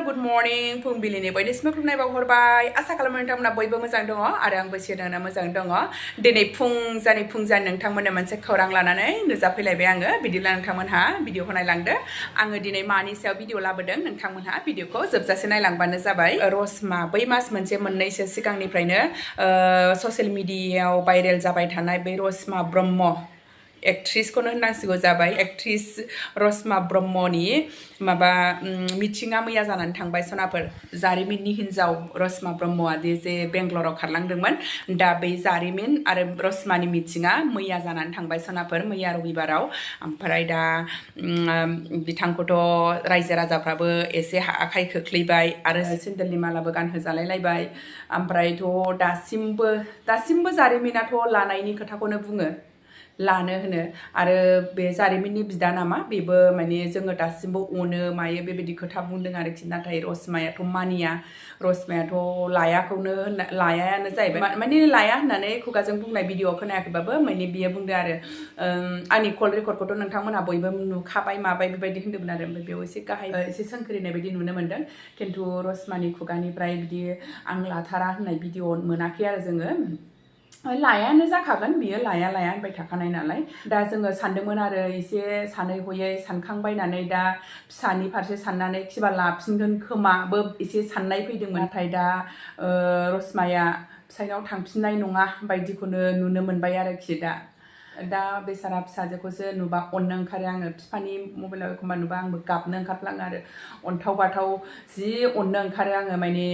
good morning फुंबिलिनि बयनिसिमबो खुलुमनाय बावहरबाय आसा खालामो नोंथांमोना बयबो मोजां दङ आरो आंबो सिगांनो मोजां दङ दिनै फुंजानि नोंथांमोननो मोनसे खौरां लानानै नुजाफैलायबाय आङो बिदिब्ला नोंथांमोनहा भिडिअखौ नायलांदो आङो दिनै मानि सायाव भिडिअ लाबोदों नोंथांमोनहा भिडिअखौ जोबजासे नायलांबानो जाबाय रसमा बै मास मोननैसो सिगांनिफ्रायनो ससियेल मिडियायाव भाइरेल जाबाय थानाय बे रसमा ब्रह्म एक्ट्रिसखौनो होननांसिगौ जाबाय एक्ट्रिस रसमा ब्रह्मनि माबा मिथिङा मैया जानानै थांबाय सनाफोर जारिमिननि हिन्जाव रसमा ब्रह्मआ जे बेंगलराव खारलांदोंमोन दा बै जारिमिन आरो रसमानि मिथिङा मैया जानानै थांबाय सनाफोर मैया रबिबाराव ओमफ्राय दा बिथांखौथ' रायजो राजाफ्राबो एसे आखाइ खोख्लैबाय आरो सेन्देलनि मालाबो गानहोजालायलायबाय ओमफ्रायथ' दासिमबो जारिमिनाथ' लानायनि खोथाखौनो बुङो लानो होनो आरो बे जारिमिननि बिदा नामा बेबो माने जोङो दासिमबो अनो मायो बेबायदि खोथा बुंदों आरोखि नाथाय रसमायाथ' मानिया रसमायाथ' लायायानो जाहैबाय माने लाया होननानै खुगाजों बुंनाय भिडिअ खोनायाखैबाबो माने बियो बुंदो आरो आंनि कल रेकर्डखौथ' नोंथांमोनहा बयबो नुखाबाय माबाय बेबायदि होन्दोंमोन आरो ओमफ्राय बेयाव एसे गाहाय एसे सोंखोरिनाय बायदि नुनो मोन्दों खिन्थु रसमानि खुगानिफ्राय बिदि आं लाथारा होननाय भिडिअ मोनाखै आरो जोङो लायानो जाखागोन बियो लाया होनबाय थाखानाय नालाय दा जोङो सानदोंमोन आरो एसे सानै हयै सानखांबायनानै दा फिसानि फारसे साननानै खिबा लाफिनगोन खोमाबो एसे साननाय फैदोंमोन नाथाय दा रसमाया फिसायनाव थांफिननाय नङा बायदिखौनो नुनो मोनबाय आरोखि दा बेसारा फिसाजोखौसो नुबा अननो ओंखारो आङो बिफानि मबाइलाव एखमबा नुबा आंबो गाबनो ओंखारफ्लाङो आरो अन्थाव बाथाव जि अननो ओंखारो आङो माने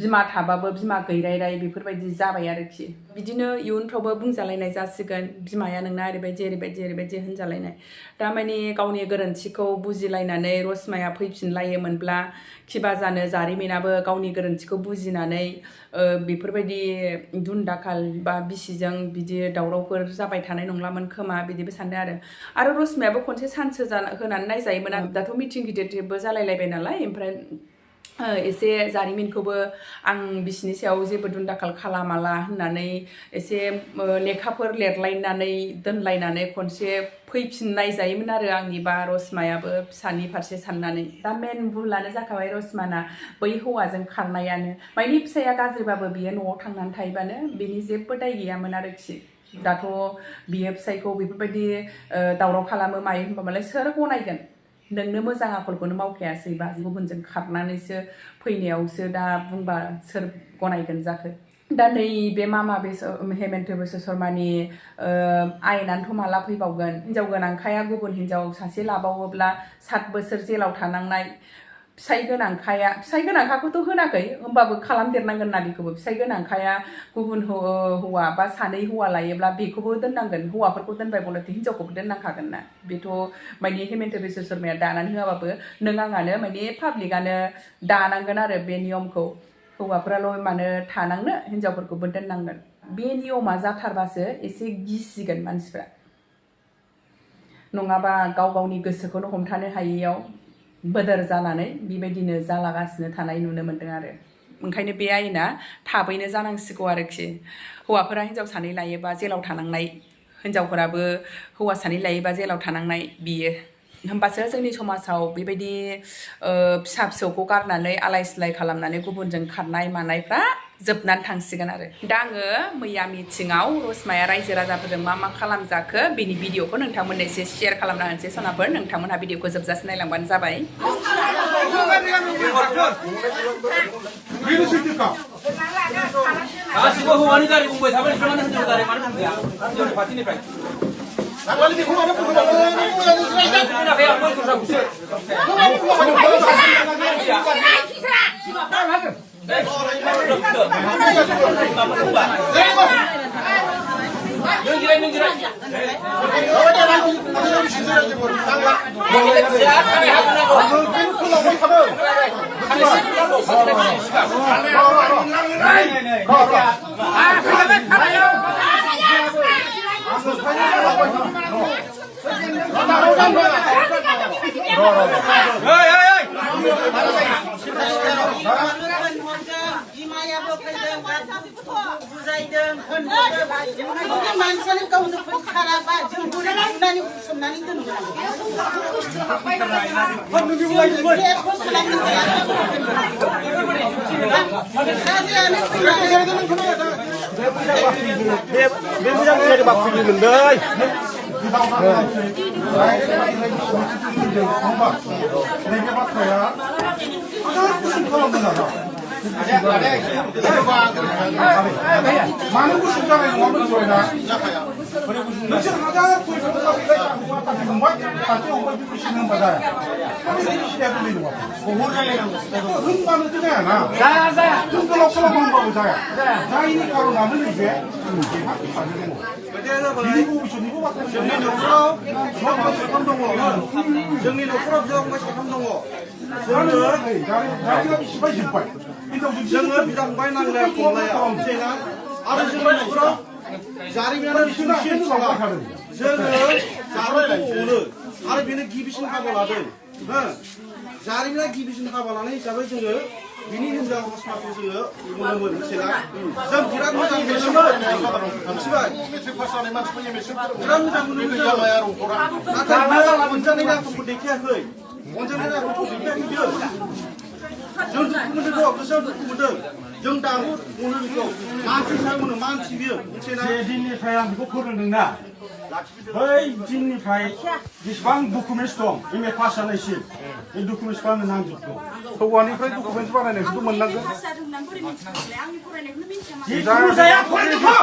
बिमा थाबाबो बिमा गैरायराय बेफोरबायदि जाबाय आरोखि बिदिनो इयुनफ्रावबो बुंजालायनाय जासिगोन बिमाया नोंना ओरैबायदि होनजालायनाय दा माने गावनि गोरोन्थिखौ बुजिलायनानै रसमाया फैफिनलायोमोनब्ला खिबा जानो जारिमिनाबो गावनि गोरोन्थिखौ बुजिनानै बेफोरबायदि दुनदाखाल बा बिसिजों बिदि दावरावफोर जाबाय थानाय नंलामोन खोमा बिदिबो सानदों आरो रसमायाबो खनसे सान्स होनानै नायजायोमोन दाथ' मिटिं गिदिरबो जालायलायबाय नालाय ओमफ्राय एसे जारिमिनखौबो आं बिसिनि सायाव जेबो दुनदाखाल खालामाला होननानै एसे लेखाफोर लिरलायनानै दोनलायनानै खनसे फैफिननाय जायोमोन आरो आंनिबा रसमायाबो फिसानि फारसे साननानै दा मेन भुलानो जाखाबाय रसमाना बै हौवाजों खारनायानो मायनि फिसाया गाज्रिबाबो बियो न'आव थांनानै थायोबानो बिनि जेबो दाय गैयामोन आरोखि दाथ' बियो फिसायखौ बेफोरबायदि दावराव खालामो मायो होनबा मालाय सोर गनायगोन नोंनो मोजां आखलखौनो मावखायासैबा गुबुनजों खारनानैसो फैनायावसो दा बुंबा सोर गनायगोन जाखो दा नैबे मामा हेमेन्त बिश्व शर्मानि आयेनानोथ' माला फैबावगोन हिनजाव गोनांखाया गुबुन हिनजाव सासे लाबावोब्ला 7 बोसोर जेलाव थानांनाय फिसाय गोनांखाखौथ' होनाखै होमबाबो खालामदेरनांगोन ना बेखौबो फिसाय गोनांखाया गुबुन हौवा बा 2 हौवा लायोब्ला बेखौबो दोननांगोन हौवाफोरखौ दोनबाय बलथे हिनजावखौबो दोननांखागोन ना बेथ' माने हेमेन्त बिश्व शर्माया दानानै होआबाबो नों आङानो माने पाब्लिकआनो दानांगोन आरो बे नियमखौ हौवाफ्राल' मानो थानांनो हिनजावफोरखौबो दोननांगोन बे नियमा जाथारबासो एसे गिसिगोन मानसिफ्रा नङाबा गावनि गोसोखौनो हमथानो हायैयाव बोदोर जानानै बेबायदिनो जालागासिनो थानाय नुनो मोन्दों आरो ओंखायनो बे आयेना थाबैनो जानांसिगौ आरोखि हौवाफोरा हिनजाव 2 लायोबा जेलाव थानांनाय हिनजावफोराबो हौवा 2 लायोबा जेलाव थानांनाय बियो होमबासो जोंनि समाजाव बेबायदि फिसा फिसौखौ गारनानै आलाय सिलाय खालामनानै गुबुनजों खारनाय मानायफ्रा जोबनानै थांसिगोन आरो दा आङो मैया मिटिङाव रसमाया रायजो राजाफोरजों मा खालामजाखो बेनि भिडिअखौ नोंथांमोननो एसे शेयार खालामना होनोसै सनाफोर नोंथांमोनहा भिडिअखौ जोबजासे नायलांबानो जाबाय 많은 곳이 있잖아요. 너무 좋아요. 너처럼 하자 보이는 거 정말 다시 오늘 듣으시는 거다. 하는 시대에 들리는 거. 흥반은 뜨냐 나. 자야. 흥글럭글럭한 거 보자야. 자이니까로 나는 이게 학교 가는 거. 미리고 저리고 왔다. 정리적으로 감동호. 정리적으로 정말 감동호. 저는 자기가 시발 실패. 정말 비장 바이나를 공부해요. 제가 알아주는 자리면은 신신수가 저는 자리고 오늘 아르비는 기비신 하발하든 자리나 기비신 하발하는 हिसाबै जोङो बिनि हिनजाव रसमाखौ जोङो बुङोमोन मिथिला जों बिराद मोजां मोनोमोन मिथिबाय बिराद मोजां मोनोमोन नाथाय अनजानाय रावखौ देखायाखै अनजानाय रावखौ देखायाखै बियो जों दुखु मोनदों गोसोआव दुखु मोनदों जों दाबो बुंनो बेखौ मानसि सायमोनो मानसि बियो मिथिना जे दिननिफ्राय आं बेखौ फोरोंदोंना बै दिननिफ्राय बेसेबां डकुमेन्टस दं एम ए पास जानायसिम बे डकुमेन्टसखौ आंनो नांजोबगौ हौवानिफ्राय डकुमेन्टस बानायनायखौथ' मोननांगोन जिखुनु जाया फरायनायखौ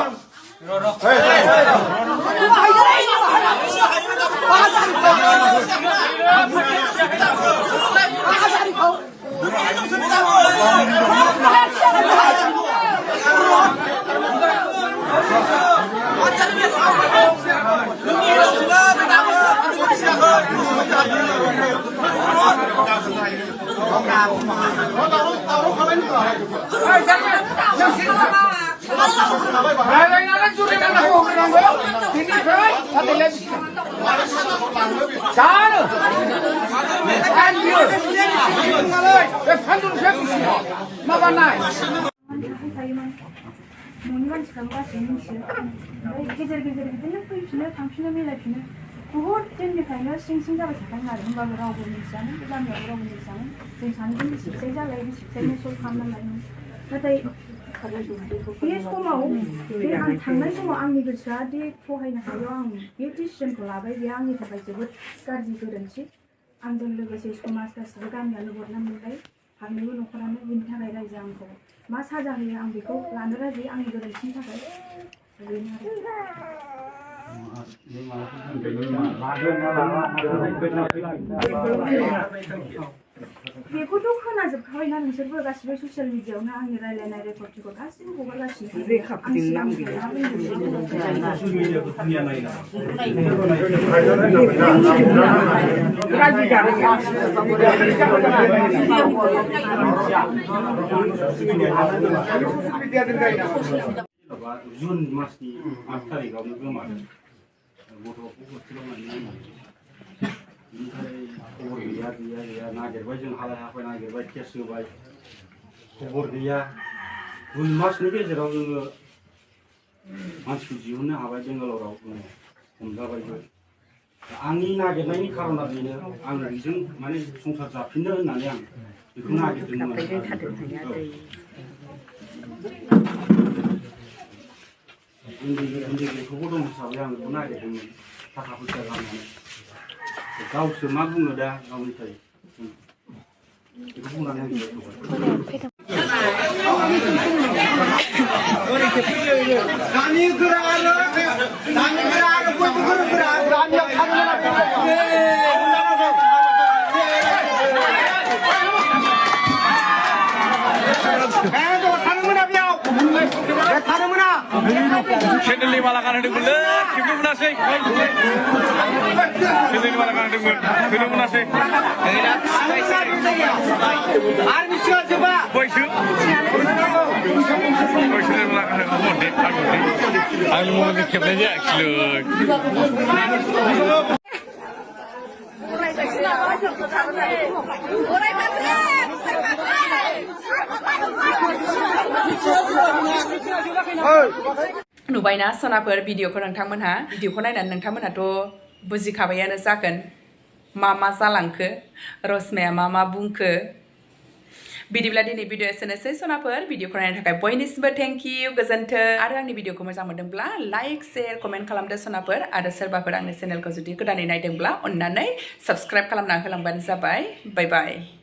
न'नि मानसिफ्राबो गासैबो मिथियो ओमफ्राय गेजेर गेजेर बिदिनो फैफिनो थांफिनो मिलायफिनो बुहुद दिननिफ्रायनो सिं सिं जाबाय थादों आरो होमबाबो रावबो मिथियामोन बे गामियावबो रावबो मिथियामोन जों सानैजों बेसेबां जालाय बेसेबां सल्भ खालामना लायोमोन नाथाय बे समाव बे आं थांनाय समाव आंनि गोसोआ दि सहायनो हायो आं बे डिसिजनखौ लाबाय बे आंनि थाखाय जोबोद गाज्रि गोरोन्थि आंजों लोगोसे समाज गासिबो गामियानो बदनाम मोनबाय फारनैबो न'खरानो बिनि थाखाय रायजो आंखौ मा साजा होयो आं बेखौ लानो राजि आंनि गोरोन्थिनि थाखाय बेनो आरो बेखौथ' खोनाजोबखाबायना नोंसोरबो गासिबो ससियेल मिडियाआवनो आंनि रायलायनाय रेकर्डफोरखौ गासिबो हगारगासिनो जुन मासनि 8 तारिखआवनो गोमादों गथ'खौ हस्टेलाव नागिरनानै बिनिफ्राय खबर गैया नागिरबाय जों हालाय हाफाय नागिरबाय केस होबाय खबर गैया जुन मासनि गेजेराव जोङो मानसिखौ दिहुननो हाबाय बेंगालराव हमजाबायबो आंनि नागिरनायनि खारना बेनो आं बेजों माने संसार जाफिननो होननानै आं बेखौ नागिरदोंमोन उन्दै गथ'बो दं हिसाबै आं बेखौ नागिरदोंमोन थाखा फैसा गारनानै गावसो मा बुङो दा गावनिफ्राय बेखौ बुंनानै चेनेलनि माला गानहोदोंमोनलै खेबनो मोनासै चेनेलनि माला गानहोदोंमोन होनो मोनासै आरो मिथिया जोबा बैसो बैसोनि माला गानहोदोंमोन आंनि मबाइलजों खेबनाय जायाखिसैलै नुबायना सनाफोर भिडिअखौ नोंथांमोनहा भिडिअखौ नायनानै नोंथांमोनहाथ' बुजिखाबायानो जागोन मा जालांखो रसमाया मा बुंखो बिदिब्ला दिनै भिडिअ एसेनोसै सनाफोर भिडिअखौ नायनो थाखाय बयनिसिमबो थेंक इउ गोजोन्थों आरो आंनि भिडिअखौ मोजां मोनदोंब्ला लाइक शेयार कमेन्ट खालामदो सनाफोर आरो सोरबाफोर आंनि चेनेलखौ जुदि गोदानै नायदोंब्ला अननानै साबस्क्राइब खालामना होलांबानो जाबाय बाय बाय